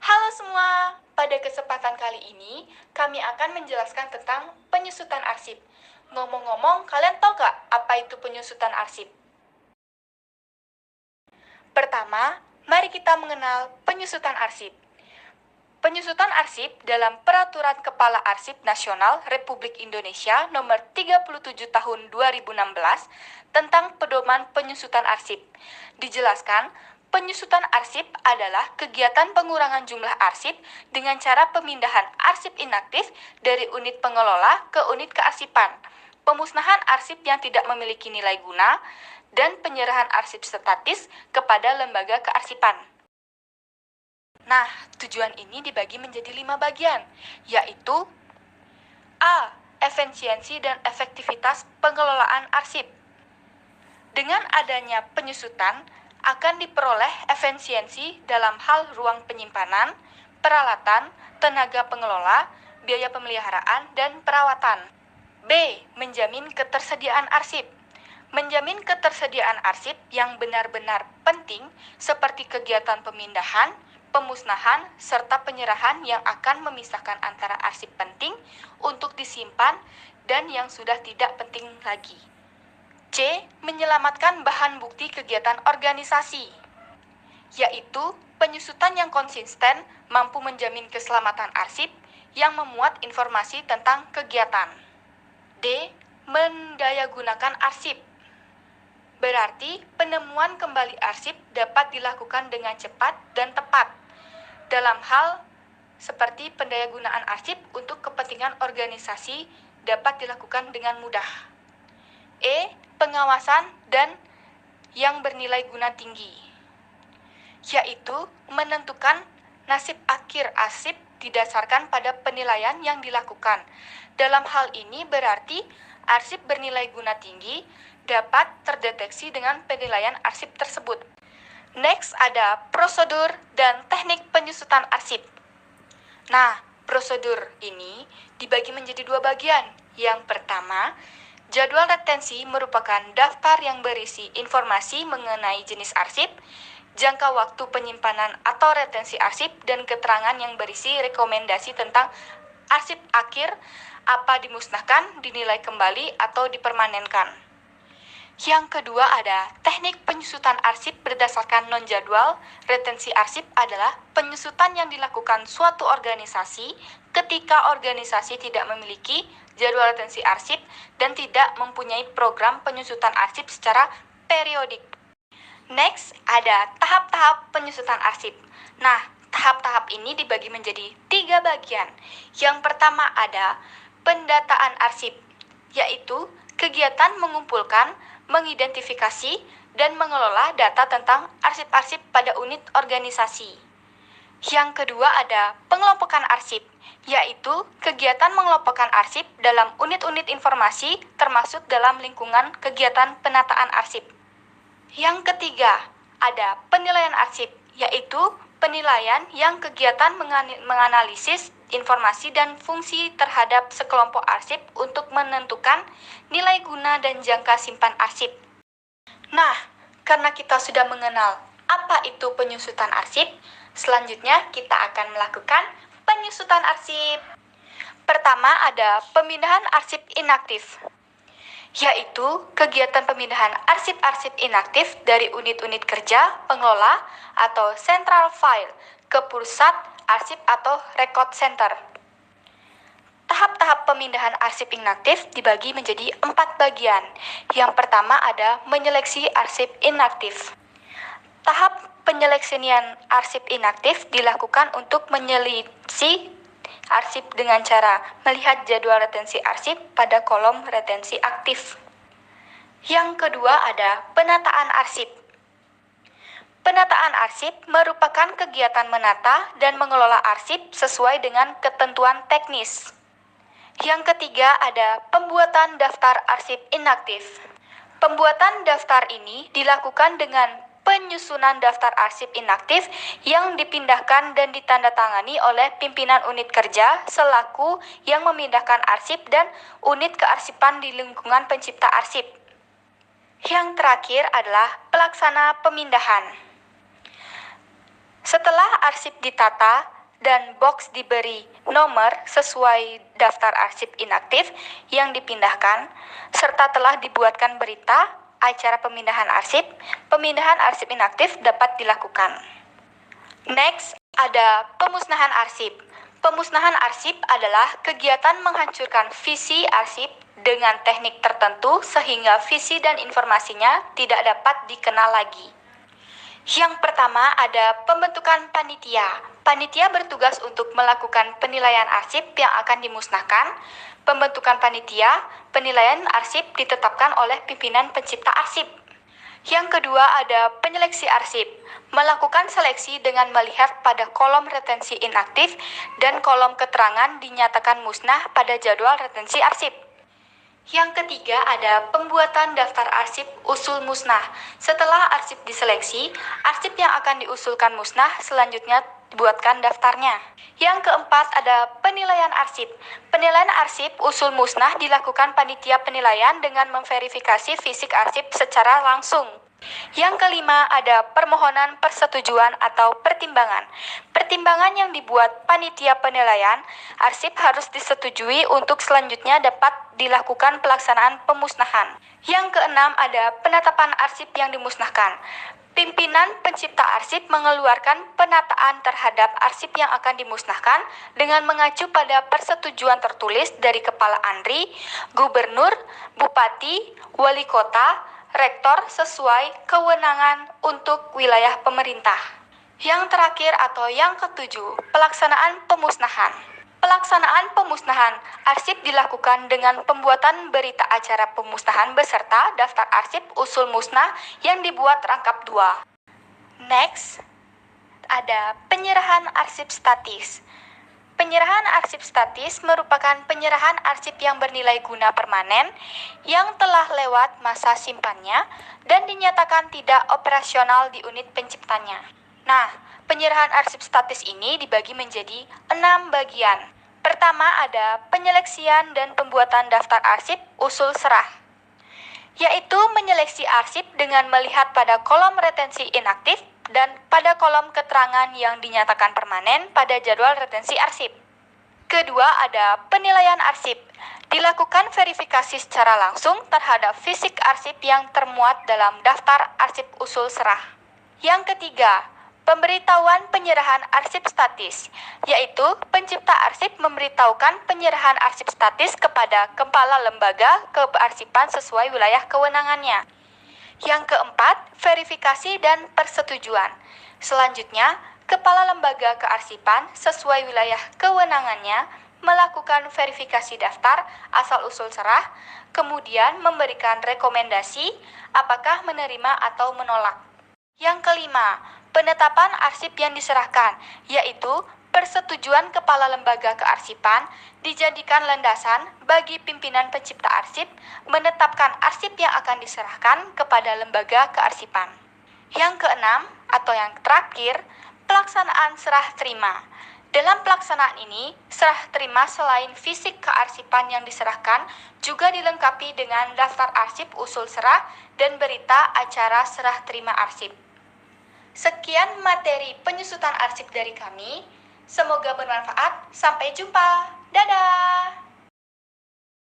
Halo semua, pada kesempatan kali ini kami akan menjelaskan tentang penyusutan arsip. Ngomong-ngomong, kalian tahu gak apa itu penyusutan arsip? Pertama, mari kita mengenal penyusutan arsip. Penyusutan arsip dalam Peraturan Kepala Arsip Nasional Republik Indonesia Nomor 37 Tahun 2016 tentang pedoman penyusutan arsip. Dijelaskan, penyusutan arsip adalah kegiatan pengurangan jumlah arsip dengan cara pemindahan arsip inaktif dari unit pengelola ke unit kearsipan, pemusnahan arsip yang tidak memiliki nilai guna, dan penyerahan arsip statis kepada lembaga kearsipan. Nah, tujuan ini dibagi menjadi 5 bagian, yaitu A. Efisiensi dan efektivitas pengelolaan arsip. Dengan adanya penyusutan, akan diperoleh efisiensi dalam hal ruang penyimpanan, peralatan, tenaga pengelola, biaya pemeliharaan, dan perawatan. B. Menjamin ketersediaan arsip. Menjamin ketersediaan arsip yang benar-benar penting seperti kegiatan pemindahan, pemusnahan, serta penyerahan yang akan memisahkan antara arsip penting untuk disimpan dan yang sudah tidak penting lagi. C. Menyelamatkan bahan bukti kegiatan organisasi, yaitu penyusutan yang konsisten mampu menjamin keselamatan arsip yang memuat informasi tentang kegiatan. D. Mendayagunakan arsip. Berarti penemuan kembali arsip dapat dilakukan dengan cepat dan tepat dalam hal seperti pendayagunaan arsip untuk kepentingan organisasi dapat dilakukan dengan mudah. E. Pengawasan dan yang bernilai guna tinggi, yaitu menentukan nasib akhir arsip didasarkan pada penilaian yang dilakukan. Dalam hal ini berarti arsip bernilai guna tinggi dapat terdeteksi dengan penilaian arsip tersebut. Next ada prosedur dan teknik penyusutan arsip. Nah, prosedur ini dibagi menjadi 2 bagian. Yang pertama, jadwal retensi merupakan daftar yang berisi informasi mengenai jenis arsip, jangka waktu penyimpanan atau retensi arsip, dan keterangan yang berisi rekomendasi tentang arsip akhir, apa dimusnahkan, dinilai kembali, atau dipermanenkan. Yang kedua ada teknik penyusutan arsip berdasarkan non-jadwal. Retensi arsip adalah penyusutan yang dilakukan suatu organisasi ketika organisasi tidak memiliki jadwal retensi arsip dan tidak mempunyai program penyusutan arsip secara periodik. Next, ada tahap-tahap penyusutan arsip. Nah, tahap-tahap ini dibagi menjadi 3 bagian. Yang pertama ada pendataan arsip, yaitu kegiatan mengumpulkan, mengidentifikasi, dan mengelola data tentang arsip-arsip pada unit organisasi. Yang kedua ada pengelompokan arsip, yaitu kegiatan mengelompokkan arsip dalam unit-unit informasi termasuk dalam lingkungan kegiatan penataan arsip. Yang ketiga ada penilaian arsip, yaitu penilaian yang kegiatan menganalisis informasi dan fungsi terhadap sekelompok arsip untuk menentukan nilai guna dan jangka simpan arsip. Nah, karena kita sudah mengenal apa itu penyusutan arsip, selanjutnya kita akan melakukan penyusutan arsip. Pertama ada pemindahan arsip inaktif, yaitu kegiatan pemindahan arsip-arsip inaktif dari unit-unit kerja pengelola atau central file ke pusat arsip atau record center. Tahap-tahap pemindahan arsip inaktif dibagi menjadi 4 bagian. Yang pertama ada menyeleksi arsip inaktif. Tahap penyeleksian arsip inaktif dilakukan untuk menyeleksi arsip dengan cara melihat jadwal retensi arsip pada kolom retensi aktif. Yang kedua ada penataan arsip. Penataan arsip merupakan kegiatan menata dan mengelola arsip sesuai dengan ketentuan teknis. Yang ketiga ada pembuatan daftar arsip inaktif. Pembuatan daftar ini dilakukan dengan penyusunan daftar arsip inaktif yang dipindahkan dan ditandatangani oleh pimpinan unit kerja selaku yang memindahkan arsip dan unit kearsipan di lingkungan pencipta arsip. Yang terakhir adalah pelaksana pemindahan. Setelah arsip ditata dan box diberi nomor sesuai daftar arsip inaktif yang dipindahkan, serta telah dibuatkan berita acara pemindahan arsip inaktif dapat dilakukan. Next, ada pemusnahan arsip. Pemusnahan arsip adalah kegiatan menghancurkan visi arsip dengan teknik tertentu sehingga visi dan informasinya tidak dapat dikenal lagi. Yang pertama ada pembentukan panitia. Panitia bertugas untuk melakukan penilaian arsip yang akan dimusnahkan. Pembentukan panitia, penilaian arsip ditetapkan oleh pimpinan pencipta arsip. Yang kedua ada penyeleksi arsip. Melakukan seleksi dengan melihat pada kolom retensi inaktif dan kolom keterangan dinyatakan musnah pada jadwal retensi arsip. Yang ketiga ada pembuatan daftar arsip usul musnah. Setelah arsip diseleksi, arsip yang akan diusulkan musnah selanjutnya dibuatkan daftarnya. Yang keempat ada penilaian arsip. Penilaian arsip usul musnah dilakukan panitia penilaian dengan memverifikasi fisik arsip secara langsung. Yang kelima ada permohonan persetujuan atau pertimbangan. Pertimbangan yang dibuat panitia penilaian arsip harus disetujui untuk selanjutnya dapat dilakukan pelaksanaan pemusnahan. Yang keenam ada penetapan arsip yang dimusnahkan. Pimpinan pencipta arsip mengeluarkan penataan terhadap arsip yang akan dimusnahkan dengan mengacu pada persetujuan tertulis dari Kepala ANRI, Gubernur, Bupati, Wali Kota, Rektor sesuai kewenangan untuk wilayah pemerintah. Yang terakhir atau yang ketujuh, pelaksanaan pemusnahan. Pelaksanaan pemusnahan arsip dilakukan dengan pembuatan berita acara pemusnahan beserta daftar arsip usul musnah yang dibuat rangkap 2. Next, ada penyerahan arsip statis. Penyerahan arsip statis merupakan penyerahan arsip yang bernilai guna permanen yang telah lewat masa simpannya dan dinyatakan tidak operasional di unit penciptanya. Nah, penyerahan arsip statis ini dibagi menjadi 6 bagian. Pertama ada penyeleksian dan pembuatan daftar arsip usul serah, yaitu menyeleksi arsip dengan melihat pada kolom retensi inaktif dan pada kolom keterangan yang dinyatakan permanen pada jadwal retensi arsip. Kedua ada penilaian arsip. Dilakukan verifikasi secara langsung terhadap fisik arsip yang termuat dalam daftar arsip usul serah. Yang ketiga, pemberitahuan penyerahan arsip statis, yaitu pencipta arsip memberitahukan penyerahan arsip statis kepada kepala lembaga kearsipan sesuai wilayah kewenangannya. Yang keempat, verifikasi dan persetujuan. Selanjutnya, kepala lembaga kearsipan sesuai wilayah kewenangannya melakukan verifikasi daftar asal-usul serah, kemudian memberikan rekomendasi apakah menerima atau menolak. Yang kelima, penetapan arsip yang diserahkan, yaitu persetujuan kepala lembaga kearsipan dijadikan landasan bagi pimpinan pencipta arsip menetapkan arsip yang akan diserahkan kepada lembaga kearsipan. Yang keenam atau yang terakhir, pelaksanaan serah terima. Dalam pelaksanaan ini, serah terima selain fisik kearsipan yang diserahkan juga dilengkapi dengan daftar arsip usul serah dan berita acara serah terima arsip. Sekian materi penyusutan arsip dari kami. Semoga bermanfaat. Sampai jumpa. Dadah!